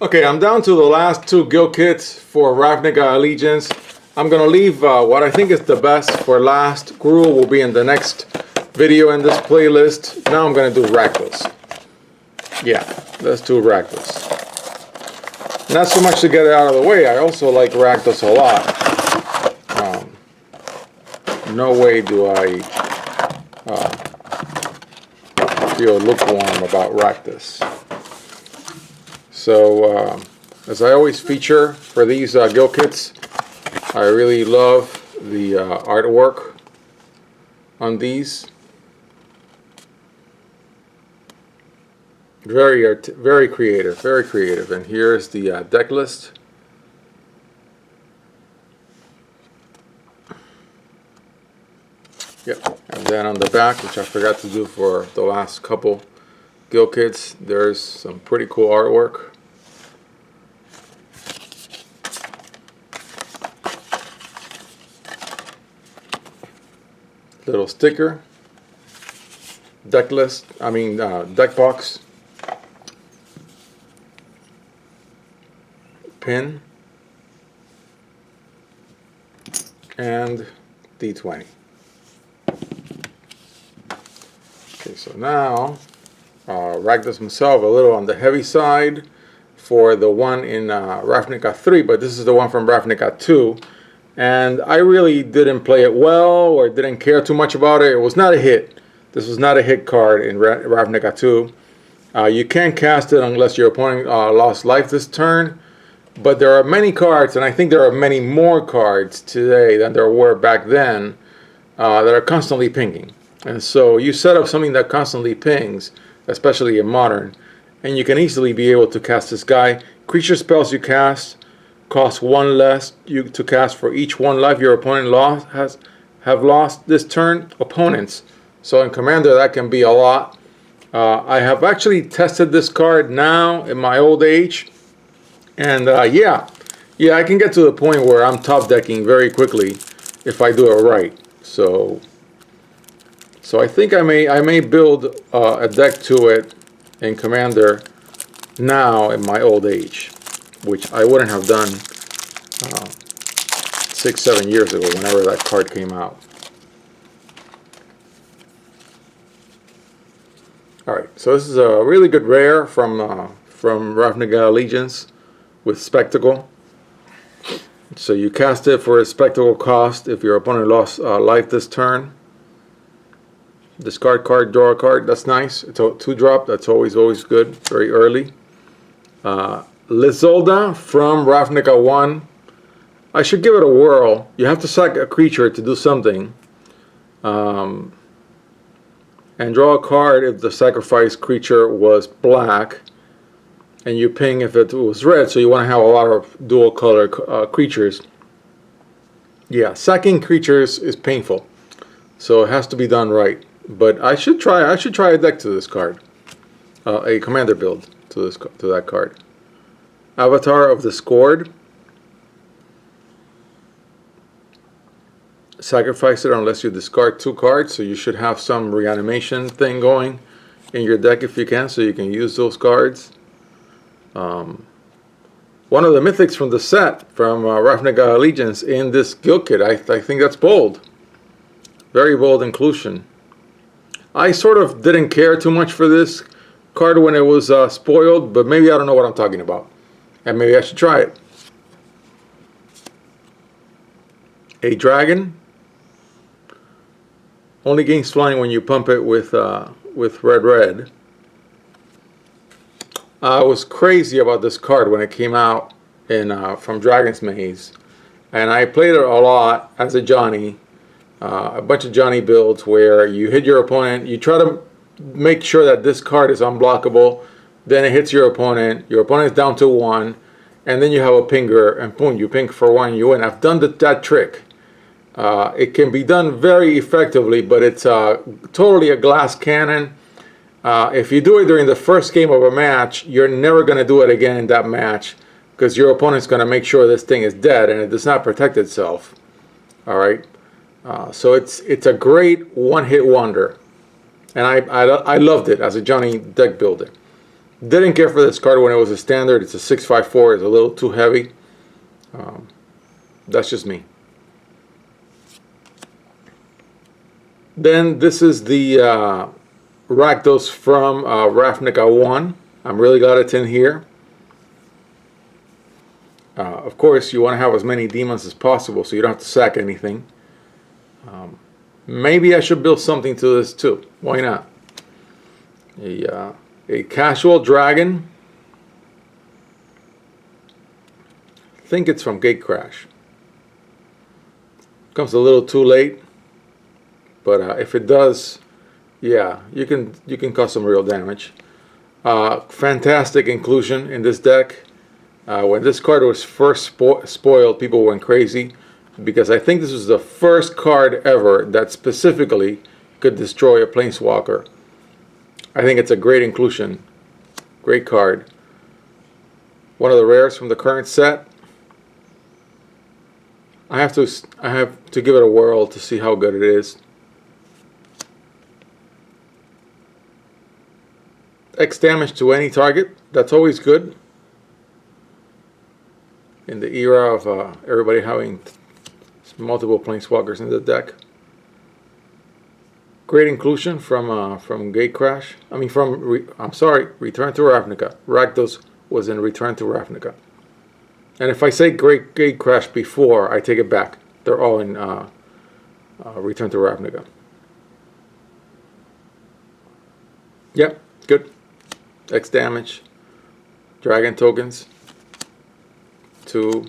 Okay, I'm down to the last two guild kits for Ravnica Allegiance. I'm gonna leave what I think is the best for last. Gruul will be in the next video in this playlist. Now I'm gonna do Rakdos. Yeah, let's do Rakdos. Not so much to get it out of the way, I also like Rakdos a lot. No way do I feel lukewarm about Rakdos. So, as I always feature for these guild kits, I really love the artwork on these. Very creative, very creative. And here's the deck list. Yep, and then on the back, which I forgot to do for the last couple guild kits, there's some pretty cool artwork. Little sticker, deck list, deck box, pin, and D20. Okay, so now Rakdos himself a little on the heavy side for the one in Ravnica 3, but this is the one from Ravnica 2. And I really didn't play it well or didn't care too much about it. It was not a hit. This was not a hit card in Ravnica 2. You can't cast it unless your opponent lost life this turn. But there are many cards, and I think there are many more cards today than there were back then that are constantly pinging. And so you set up something that constantly pings, especially in Modern, and you can easily be able to cast this guy. Creature spells you cast cost one less to cast for each one life your opponent have lost this turn. Opponents. So in Commander that can be a lot. I have actually tested this card now in my old age, and yeah, I can get to the point where I'm top decking very quickly if I do it right. So I think I may build a deck to it in Commander now in my old age, which I wouldn't have done 6-7 years ago whenever that card came out. Alright, so this is a really good rare from Ravnica Allegiance with Spectacle. So you cast it for a Spectacle cost if your opponent lost life this turn. Discard card, draw a card. That's nice. It's a 2-drop. That's always good. Very early. Lizolda from Ravnica 1. I should give it a whirl. You have to sack a creature to do something. And draw a card if the sacrificed creature was black. And you ping if it was red. So you want to have a lot of dual color creatures. Yeah, sacking creatures is painful. So it has to be done right. But I should try a deck to this card. A commander build to that card. Avatar of the Scourge. Sacrifice it unless you discard 2 cards, so you should have some reanimation thing going in your deck if you can, so you can use those cards. One of the mythics from the set from Ravnica Allegiance in this guild kit, I think that's bold. Very bold inclusion. I sort of didn't care too much for this card when it was spoiled, but maybe I don't know what I'm talking about. And maybe I should try it. A dragon. Only gains flying when you pump it with red. I was crazy about this card when it came out from Dragon's Maze. And I played it a lot as a Johnny. A bunch of Johnny builds where you hit your opponent, you try to make sure that this card is unblockable, then it hits your opponent is down to 1, and then you have a pinger, and boom, you ping for 1, you win. I've done that trick. It can be done very effectively, but it's totally a glass cannon. If you do it during the first game of a match, you're never going to do it again in that match, because your opponent's going to make sure this thing is dead, and it does not protect itself. Alright? So it's a great one-hit wonder, and I loved it as a Johnny deck builder. Didn't care for this card when it was a standard. It's a 654. It's a little too heavy. That's just me. Then this is the Rakdos from Ravnica 1. I'm really glad it's in here. Of course, you want to have as many demons as possible so you don't have to sack anything. Maybe I should build something to this too. Why not? A casual dragon. I think it's from Gatecrash. Comes a little too late, but if it does, yeah, you can cause some real damage. Fantastic inclusion in this deck. When this card was first spoiled, people went crazy because I think this was the first card ever that specifically could destroy a Planeswalker. I think it's a great inclusion. Great card. One of the rares from the current set. I have to give it a whirl to see how good it is. X damage to any target. That's always good. In the era of everybody having multiple Planeswalkers in the deck. Great inclusion from Gatecrash. I mean Return to Ravnica. Rakdos was in Return to Ravnica. And if I say great Gatecrash before, I take it back. They're all in Return to Ravnica. Yep, good. X damage. Dragon tokens. 2,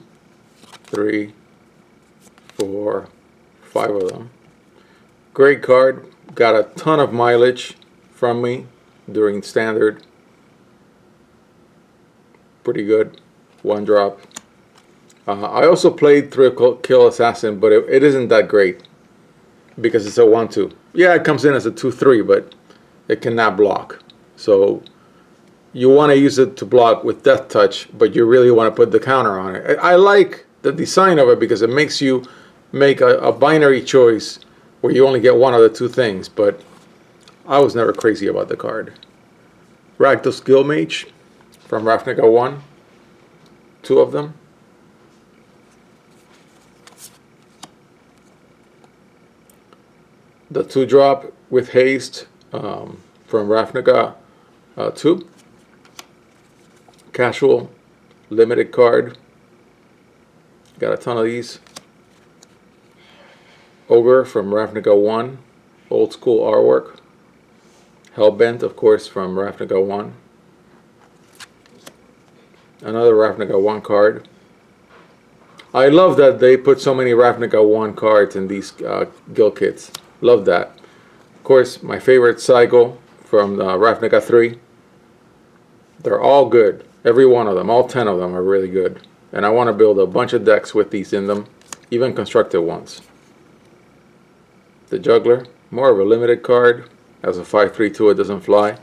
3, 4, 5 of them. Great card. Got a ton of mileage from me during standard. Pretty good. 1 drop. I also played Thrill Kill Assassin, but it isn't that great because it's a 1/2. Yeah, it comes in as a 2/3, but it cannot block. So you want to use it to block with Death Touch, but you really want to put the counter on it. I like the design of it because it makes you make a binary choice where you only get one of the 2 things, but I was never crazy about the card. Rakdos Guildmage from Ravnica 1. 2 of them. The 2-drop with haste from Ravnica 2. Casual, limited card. Got a ton of these. Ogre from Ravnica 1. Old school artwork. Hellbent, of course, from Ravnica 1. Another Ravnica 1 card. I love that they put so many Ravnica 1 cards in these guild kits. Love that. Of course, my favorite cycle from Ravnica 3. They're all good. Every one of them, all 10 of them are really good. And I want to build a bunch of decks with these in them, even constructed ones. The Juggler, more of a limited card. As a 5/3/2, it doesn't fly.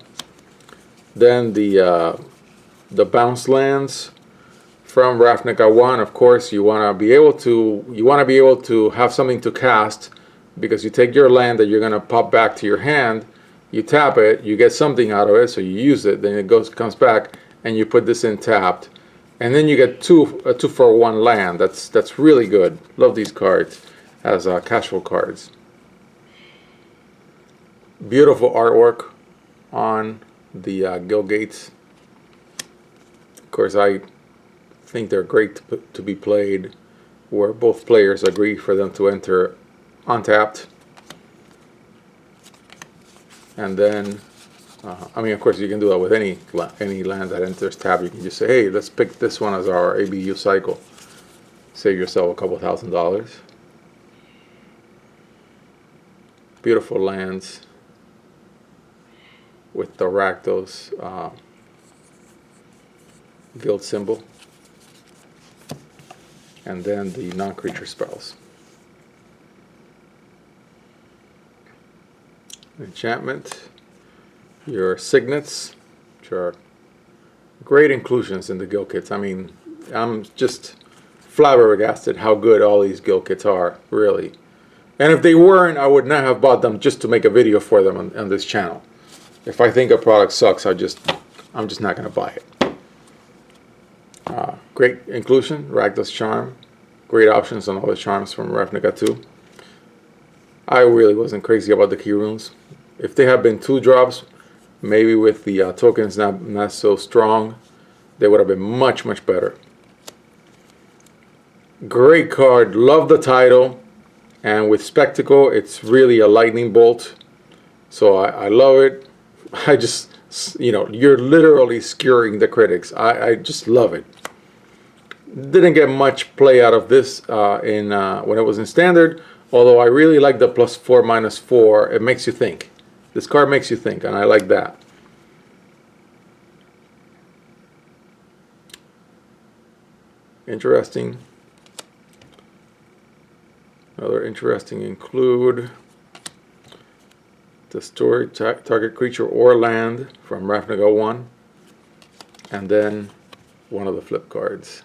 Then the bounce lands from Ravnica 1. Of course, you want to be able to have something to cast, because you take your land that you're going to pop back to your hand, you tap it, you get something out of it, so you use it, then it comes back, and you put this in tapped, and then you get a 2-for-1 land. That's really good. Love these cards as casual cards. Beautiful artwork on the guild gates. Of course, I think they're great to be played where both players agree for them to enter untapped. And then, I mean, of course, you can do that with any land that enters tab. You can just say, hey, let's pick this one as our ABU cycle. Save yourself a couple $1,000. Beautiful lands with the Rakdos guild symbol. And then the non-creature spells. Enchantment, your signets, which are great inclusions in the guild kits. I mean, I'm just flabbergasted how good all these guild kits are, really. And if they weren't, I would not have bought them just to make a video for them on this channel. If I think a product sucks, I just I'm just not going to buy it. Great inclusion, Rakdos charm. Great options on all the charms from Ravnica 2. I really wasn't crazy about the key runes. If they had been 2 drops, maybe with the tokens not so strong, they would have been much better. Great card, love the title, and with Spectacle, it's really a lightning bolt. So I love it. I just, you know, you're literally skewering the critics. I just love it. Didn't get much play out of this when it was in standard, although I really like the +4 -4. It makes you think. This card makes you think, and I like that. Interesting. Another interesting include the story target creature or land from Ravnica 1, and then one of the flip cards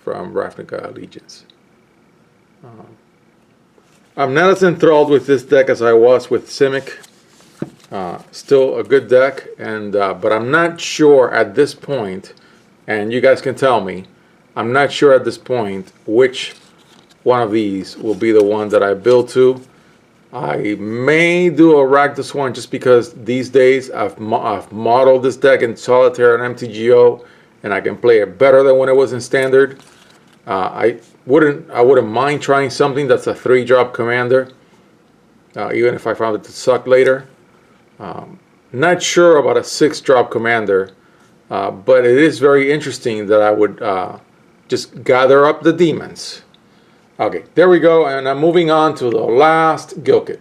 from Ravnica Allegiance. I'm not as enthralled with this deck as I was with Simic. Still a good deck, and but I'm not sure at this point, and you guys can tell me, I'm not sure at this point which one of these will be the one that I build to. I may do a Rakdos one just because these days I've modeled this deck in Solitaire and MTGO, and I can play it better than when it was in Standard. I wouldn't mind trying something that's a 3-drop commander, even if I found it to suck later. Not sure about a 6-drop commander, but it is very interesting that I would just gather up the demons. Okay, there we go, and I'm moving on to the last Gilkit.